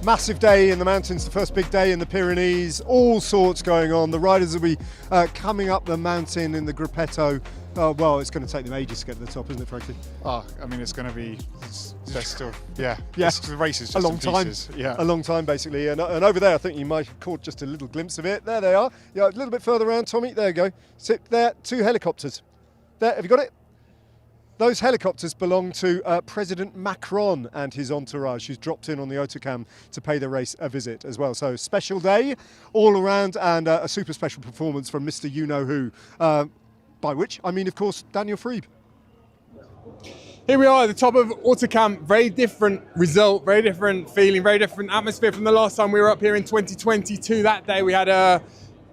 Massive day in the mountains, the first big day in the Pyrenees, all sorts going on. The riders will be coming up the mountain in the Gruppetto. Well, it's going to take them ages to get to the top, isn't it, frankly? Oh, I mean, it's going to be, they're still, yeah. The race is just a long time. Yeah. A long time, basically. And over there, I think you might have caught just a little glimpse of it. There they are. Yeah, a little bit further around, Tommy. There you go. Sit there, 2 helicopters. There, have you got it? Those helicopters belong to President Macron and his entourage, who's dropped in on the Hautacam to pay the race a visit as well. So special day all around, and a super special performance from Mr. You-Know-Who, by which I mean, of course, Daniel Freeb. Here we are at the top of Hautacam. Very different result, very different feeling, very different atmosphere from the last time we were up here in 2022. That day we had a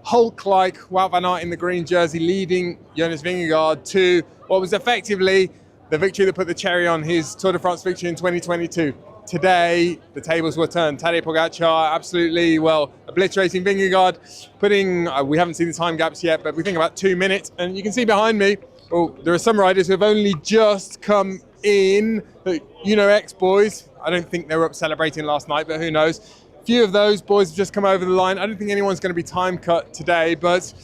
Hulk-like Wout van Aert in the green jersey leading Jonas Vingegaard to what was effectively the victory that put the cherry on his Tour de France victory in 2022. Today, the tables were turned. Tadej Pogacar absolutely, obliterating Vingegaard, putting, we haven't seen the time gaps yet, but we think about 2 minutes. And you can see behind me, there are some riders who have only just come in, ex-boys. I don't think they were up celebrating last night, but who knows. A few of those boys have just come over the line. I don't think anyone's going to be time cut today, but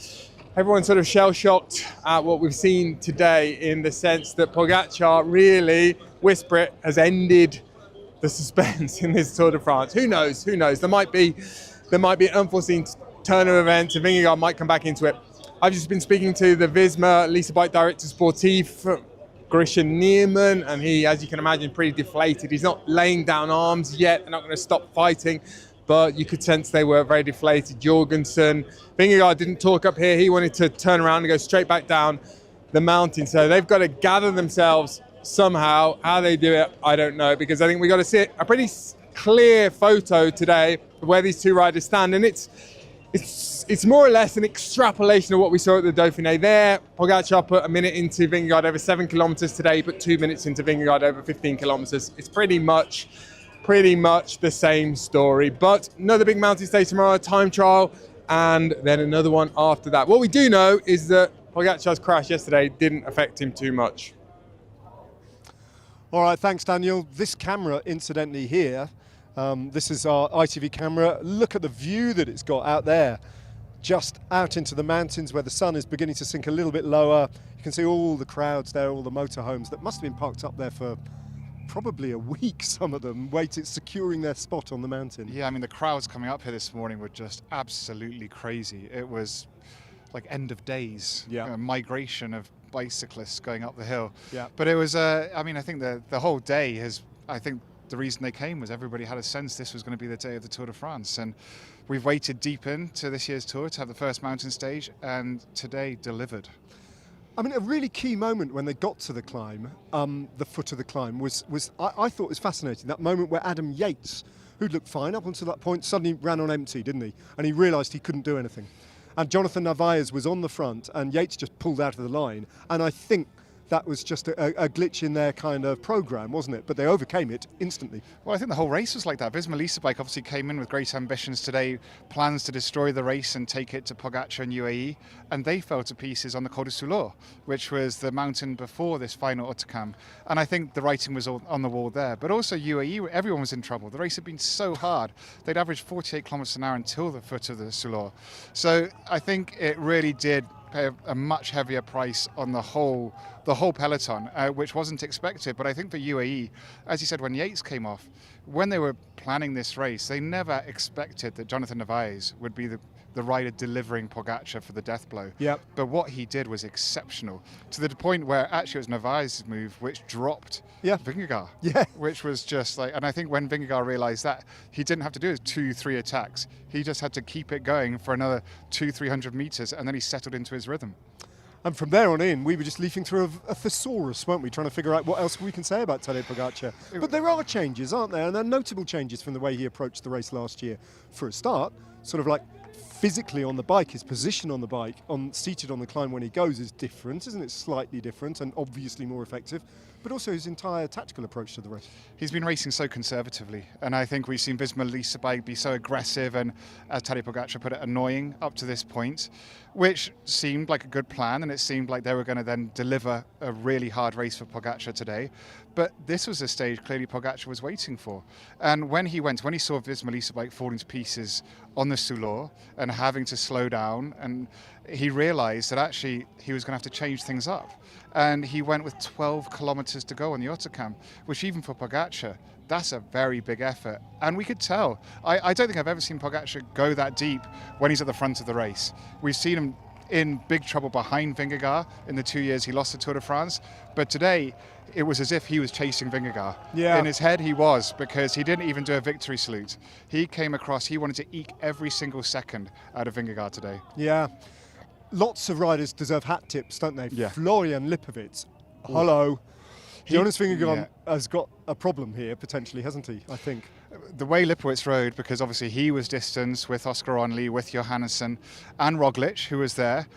everyone's sort of shell-shocked at what we've seen today, in the sense that Pogacar really, whisper it, has ended the suspense in this Tour de France. Who knows? There might be an unforeseen turn of events, and Vingegaard might come back into it. I've just been speaking to the Visma Lisa Bike Director Sportif, Grisha Nierman, and he, as you can imagine, pretty deflated. He's not laying down arms yet. They're not going to stop fighting, but you could sense they were very deflated. Jorgensen, Vingegaard didn't talk up here. He wanted to turn around and go straight back down the mountain. So they've got to gather themselves somehow. How they do it, I don't know, because I think we got to see a pretty clear photo today of where these two riders stand, and it's more or less an extrapolation of what we saw at the Dauphiné. There, Pogacar put a minute into Vingegaard over 7 kilometers today. He put 2 minutes into Vingegaard over 15 kilometers. It's pretty much the same story. But another big mountain stage tomorrow, time trial, and then another one after that. What we do know is that Pogacar's crash yesterday didn't affect him too much. All right, thanks, Daniel. This camera, incidentally, here, this is our ITV camera. Look at the view that it's got out there, just out into the mountains where the sun is beginning to sink a little bit lower. You can see all the crowds there, all the motorhomes that must have been parked up there for probably a week, some of them, securing their spot on the mountain. Yeah, I mean, the crowds coming up here this morning were just absolutely crazy. It was like end of days, migration of bicyclists going up the hill. Yeah. But it was, I think the whole day I think the reason they came was everybody had a sense this was going to be the day of the Tour de France. And we've waited deep into this year's Tour to have the first mountain stage, and today delivered. I mean, a really key moment when they got to the climb, the foot of the climb, was I thought was fascinating. That moment where Adam Yates, who'd looked fine up until that point, suddenly ran on empty, didn't he? And he realised he couldn't do anything. And Jonathan Narvaez was on the front, and Yates just pulled out of the line. And I think that was just a glitch in their kind of programme, wasn't it? But they overcame it instantly. Well, I think the whole race was like that. Visma Lease Bike obviously came in with great ambitions today, plans to destroy the race and take it to Pogacar and UAE, and they fell to pieces on the Col du Soulor, which was the mountain before this final Hautacam. And I think the writing was all on the wall there. But also UAE, everyone was in trouble. The race had been so hard. They'd averaged 48 kilometres an hour until the foot of the Soulor. So I think it really did pay a much heavier price on the whole peloton, which wasn't expected. But I think for UAE, as you said, when Yates came off, when they were planning this race, they never expected that Jonathan Narvaez would be the rider delivering Pogacar for the death blow. Yep. But what he did was exceptional, to the point where actually it was Narvaez's move which dropped Vingegaard. Yeah. Which was just like, and I think when Vingegaard realised that, he didn't have to do 2-3 attacks. He just had to keep it going for another 200-300 metres, and then he settled into his rhythm. And from there on in, we were just leafing through a thesaurus, weren't we, trying to figure out what else we can say about Tadej Pogacar. But there are changes, aren't there? And there are notable changes from the way he approached the race last year. For a start, sort of like physically on the bike, his position on the bike, seated on the climb when he goes is different, isn't it? Slightly different and obviously more effective, but also his entire tactical approach to the race. He's been racing so conservatively, and I think we've seen Visma Lease bike be so aggressive and, as Tadej Pogacar put it, annoying up to this point, which seemed like a good plan, and it seemed like they were going to then deliver a really hard race for Pogacar today. But this was a stage clearly Pogacar was waiting for. And when he saw Visma Lease bike falling to pieces on the Soulor and having to slow down, and he realised that actually he was going to have to change things up. And he went with 12 kilometres to go on the Hautacam, which even for Pogacar, that's a very big effort. And we could tell. I don't think I've ever seen Pogacar go that deep when he's at the front of the race. We've seen him in big trouble behind Vingegaard in the 2 years he lost the Tour de France. But today, it was as if he was chasing Vingegaard. Yeah. In his head, he was, because he didn't even do a victory salute. He came across, he wanted to eke every single second out of Vingegaard today. Yeah. Lots of riders deserve hat tips, don't they? Yeah. Florian Lipovic. Hello. Jonas Vingegaard yeah. has got a problem here, potentially, hasn't he? I think. The way Lipowitz rode, because obviously he was distanced with Oscar Onley, with Johannesson and Roglic, who was there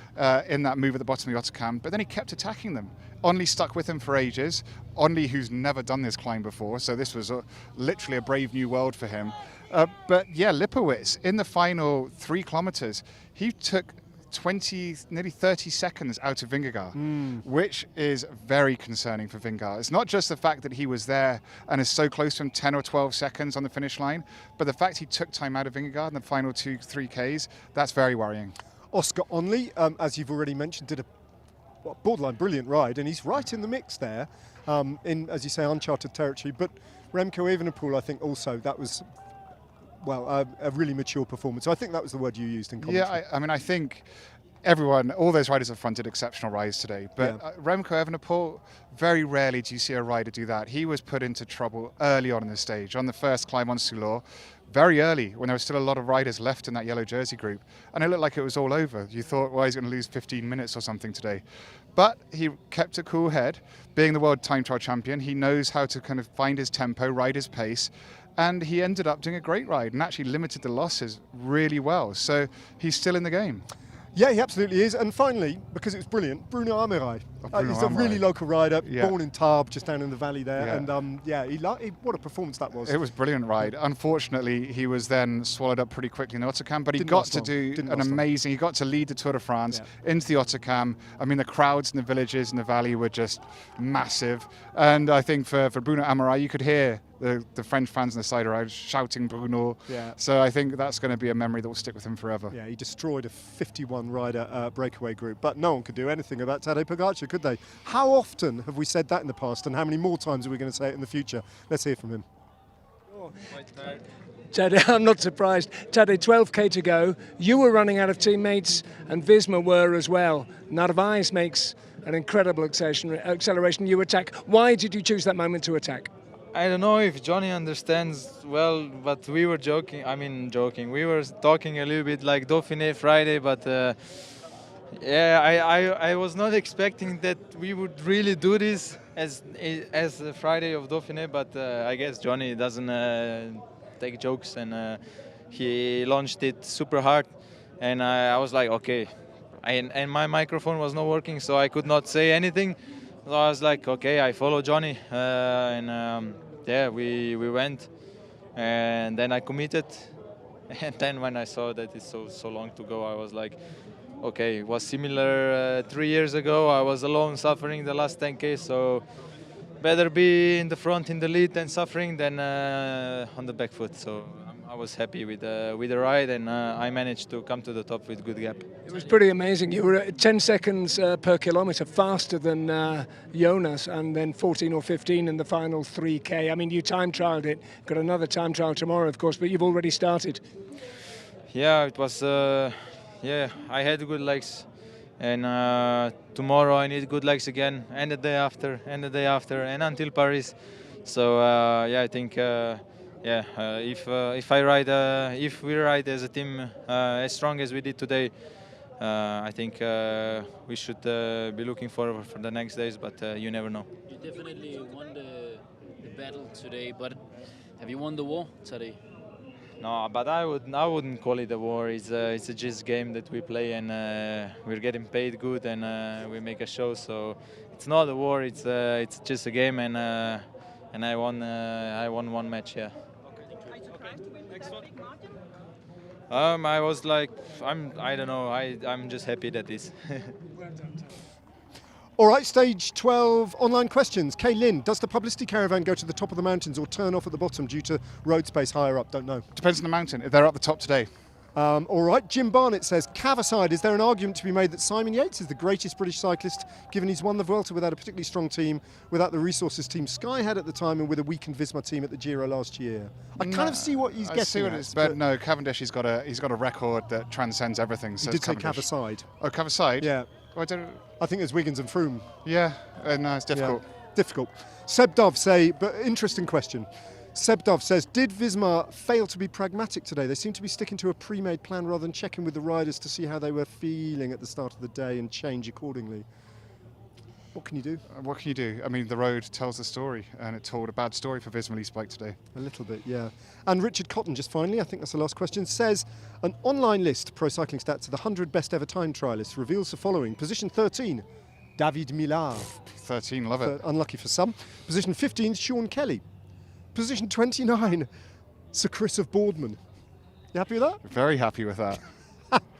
in that move at the bottom of the Hautacam, but then he kept attacking them. Onley stuck with him for ages. Onley, who's never done this climb before, so this was literally a brave new world for him. But yeah, Lipowitz, in the final 3 kilometres, he took 20, nearly 30 seconds out of Vingegaard, which is very concerning for Vingegaard. It's not just the fact that he was there and is so close to him, 10 or 12 seconds on the finish line, but the fact he took time out of Vingegaard in the final 2-3 Ks, that's very worrying. Oscar Onley, as you've already mentioned, did a borderline brilliant ride, and he's right in the mix there in, as you say, uncharted territory. But Remco Evenepoel, I think also that was, well, a really mature performance. So I think that was the word you used in commentary. Yeah, I mean, I think all those riders have fronted exceptional rides today. But Remco Evenepoel, very rarely do you see a rider do that. He was put into trouble early on in the stage, on the first climb on Soulor, very early, when there was still a lot of riders left in that yellow jersey group. And it looked like it was all over. You thought, well, he's going to lose 15 minutes or something today. But he kept a cool head. Being the world time trial champion, he knows how to kind of find his tempo, ride his pace. And he ended up doing a great ride and actually limited the losses really well. So he's still in the game. Yeah, he absolutely is. And finally, because it was brilliant, Bruno Armirail. He's a really local rider, born in Tarbes, just down in the valley there. Yeah. And what a performance that was. It was a brilliant ride. Unfortunately, he was then swallowed up pretty quickly in the Hautacam, but he got to do an amazing, he got to lead the Tour de France into the Hautacam. I mean, the crowds in the villages in the valley were just massive. And I think for Bruno Armirail, you could hear the French fans on the side around shouting Bruno. Yeah. So I think that's going to be a memory that will stick with him forever. Yeah, he destroyed a 51 rider breakaway group, but no one could do anything about Tadej Pogacar, could they? How often have we said that in the past, and how many more times are we going to say it in the future? Let's hear from him. Tadej, I'm not surprised. Tadej, 12k to go. You were running out of teammates, and Visma were as well. Narvaez makes an incredible acceleration. You attack. Why did you choose that moment to attack? I don't know if Johnny understands well, but we were joking. We were talking a little bit like Dauphiné Friday, but I was not expecting that we would really do this as the Friday of Dauphiné, but I guess Johnny doesn't take jokes, and he launched it super hard, and I was like, okay, and my microphone was not working, so I could not say anything. So I was like, okay, I follow Johnny, and we went, and then I committed, and then when I saw that it's so long to go, I was like, okay, it was similar 3 years ago. I was alone suffering the last 10K, so better be in the front in the lead than suffering than on the back foot. So I was happy with the ride, and I managed to come to the top with good gap. It was pretty amazing. You were at 10 seconds per kilometre faster than Jonas, and then 14 or 15 in the final 3K. I mean, you time trialled it. Got another time trial tomorrow, of course, but you've already started. Yeah, it was. I had good legs, and tomorrow I need good legs again, and the day after, and until Paris. So I think. If we ride as a team as strong as we did today, I think we should be looking forward for the next days, but you never know. You definitely won the battle today, but have you won the war today? No, but I wouldn't call it a war. It's a just game that we play, and we're getting paid good, and we make a show. So it's not a war. It's just a game, and I won one match. Yeah. I was like, I don't know. I'm just happy that this. All right, stage 12 online questions. Kay Lynn, does the publicity caravan go to the top of the mountains or turn off at the bottom due to road space higher up? Don't know. Depends on the mountain. If they're up the top today. All right, Jim Barnett says, Cav aside, is there an argument to be made that Simon Yates is the greatest British cyclist, given he's won the Vuelta without a particularly strong team, without the resources Team Sky had at the time, and with a weakened Visma team at the Giro last year? I kind of see what he's getting see what at. it is, but no, Cavendish, he's got a record that transcends everything. So he did say Cav aside. Oh, Cav aside? Yeah. Oh, I think there's Wiggins and Froome. Yeah, no, it's difficult. Yeah, difficult. Seb Dove but interesting question. Seb Dove says, did Visma fail to be pragmatic today? They seem to be sticking to a pre-made plan rather than checking with the riders to see how they were feeling at the start of the day and change accordingly. What can you do? What can you do? I mean, the road tells the story, and it told a bad story for Visma Lease Bike today. A little bit, yeah. And Richard Cotton, just finally, I think that's the last question, says, an online list, Pro Cycling Stats, of the 100 best ever time trialists reveals the following. Position 13, David Millar. 13, love it. Unlucky for some. Position 15, Sean Kelly. Position 29, Sir Chris of Boardman. You happy with that? Very happy with that.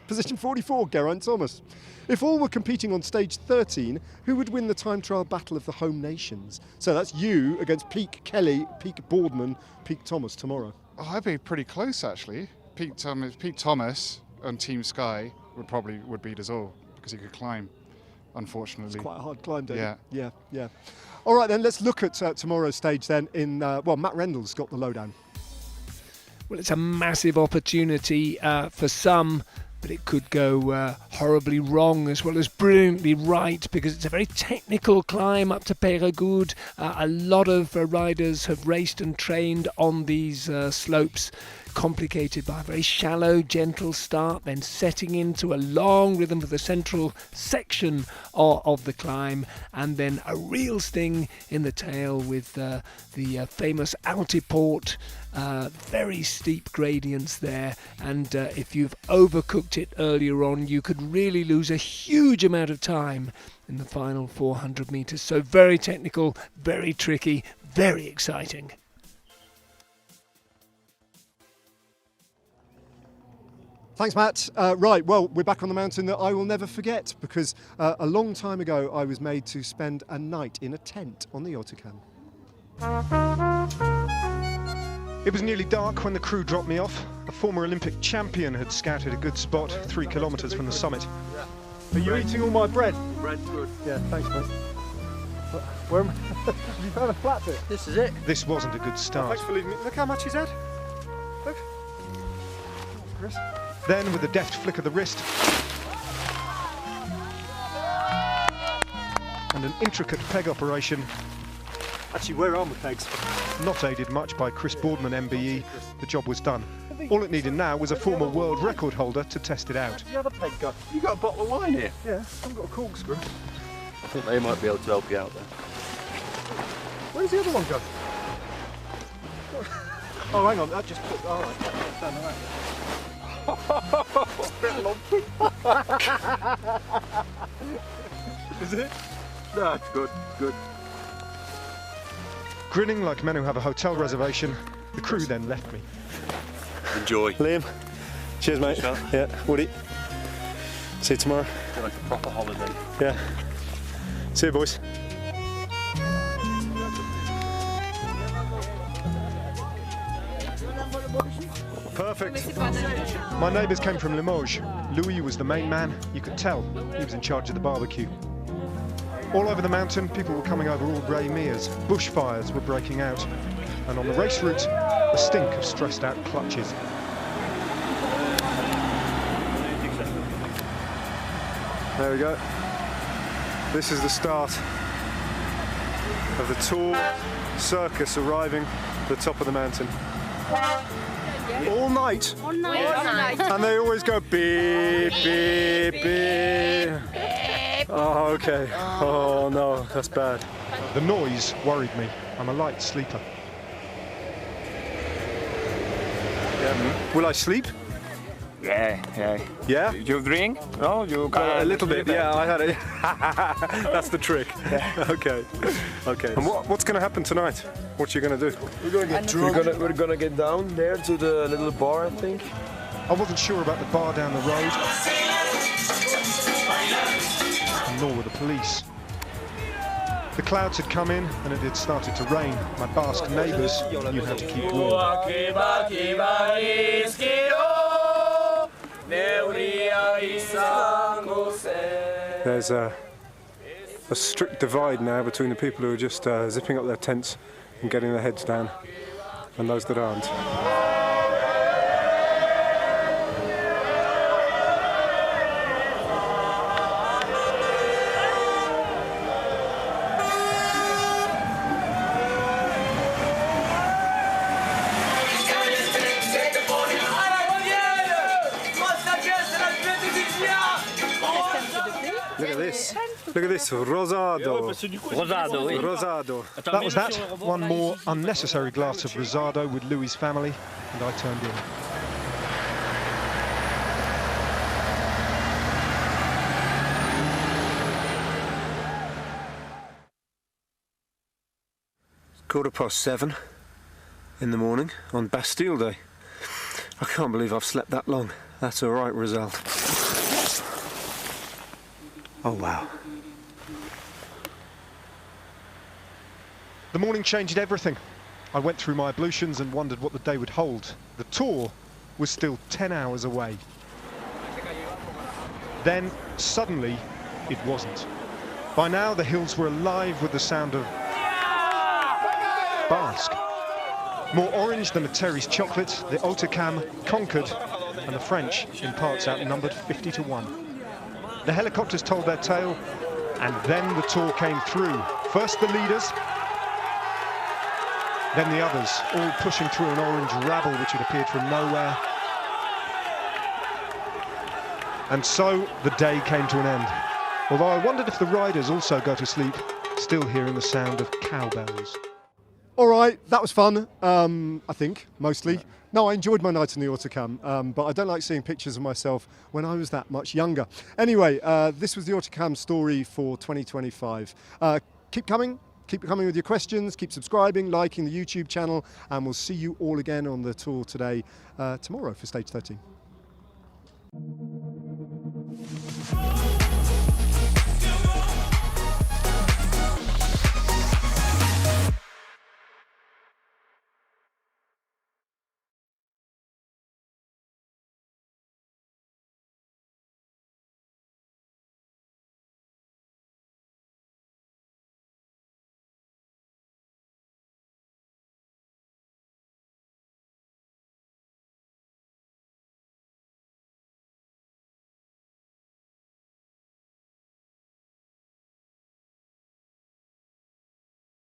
Position 44, Geraint Thomas. If all were competing on stage 13, who would win the time trial battle of the home nations? So that's you against Peak Kelly, Peak Boardman, Peak Thomas tomorrow. Oh, I'd be pretty close actually. Pete Thomas on Team Sky would beat us all because he could climb. Unfortunately, it's quite a hard climb, David. Yeah. All right, then let's look at tomorrow's stage. Then Matt Rendell's got the lowdown. Well, it's a massive opportunity for some, but it could go horribly wrong as well as brilliantly right, because it's a very technical climb up to Peyregoud. A lot of riders have raced and trained on these slopes, complicated by a very shallow, gentle start, then setting into a long rhythm for the central section of the climb, and then a real sting in the tail with the famous Altiport. Very steep gradients there, and if you've overcooked it earlier on, you could really lose a huge amount of time in the final 400 metres. So very technical, very tricky, very exciting. Thanks, Matt. Right, well, we're back on the mountain that I will never forget, because a long time ago I was made to spend a night in a tent on the Hautacam. It was nearly dark when the crew dropped me off. A former Olympic champion had scouted a good spot 3 kilometres from the summit. Are you eating all my bread? Bread's good. Yeah, thanks, mate. Where am I? Have you found a flat bit? This is it. This wasn't a good start. Thanks for leaving me. Look how much he's had. Look. Chris. Then, with a deft flick of the wrist and an intricate peg operation, actually, where are my pegs? Not aided much by Chris Boardman MBE, the job was done. All it needed now was a former world record holder to test it out. The other peg go? You got a bottle of wine here? Yeah, I've got a corkscrew. I think they might be able to help you out there. Where's the other one go? Oh, hang on, that just put. All right, down the right. Is it? No, it's good, good. Grinning like men who have a hotel reservation, the crew then left me. Enjoy. Liam, cheers, mate. Sure. Yeah, Woody. See you tomorrow. Feel like a proper holiday. Yeah. See you, boys. Perfect. My neighbours came from Limoges. Louis was the main man. You could tell he was in charge of the barbecue. All over the mountain, people were coming over all grey meres. Bushfires were breaking out. And on the race route, a stink of stressed out clutches. There we go. This is the start of the Tour circus arriving at the top of the mountain. All night. All night. And they always go beep, beep, beep. Oh, okay. Oh no, that's bad. The noise worried me. I'm a light sleeper. Yeah. Will I sleep? Yeah. Yeah? You drink? No, you can. A little bit, yeah, I had it. That's the trick. Okay. And what's going to happen tonight? What you going to do? We're gonna get drunk. We're gonna get down there to the little bar, I think. I wasn't sure about the bar down the road, nor were the police. The clouds had come in and it had started to rain. My Basque neighbours knew how to keep warm. There's a strict divide now between the people who are just zipping up their tents and getting their heads down, and those that aren't. Look at this, Rosado. Rosado. That was that. One more unnecessary glass of Rosado with Louis' family, and I turned in. It's 7:15 in the morning on Bastille Day. I can't believe I've slept that long. That's a right result. Oh wow. The morning changed everything. I went through my ablutions and wondered what the day would hold. The Tour was still 10 hours away. Then, suddenly, it wasn't. By now, the hills were alive with the sound of Basque. More orange than a Terry's chocolate, the Hautacam conquered, and the French, in parts, outnumbered 50-1. The helicopters told their tale, and then the Tour came through. First the leaders, then the others, all pushing through an orange rabble which had appeared from nowhere. And so the day came to an end. Although I wondered if the riders also go to sleep, still hearing the sound of cowbells. All right, that was fun, I think, mostly. No, I enjoyed my night in the Hautacam, but I don't like seeing pictures of myself when I was that much younger. Anyway, this was the Hautacam story for 2025. Keep coming with your questions, keep subscribing, liking the YouTube channel, and we'll see you all again on the tour tomorrow for Stage 13.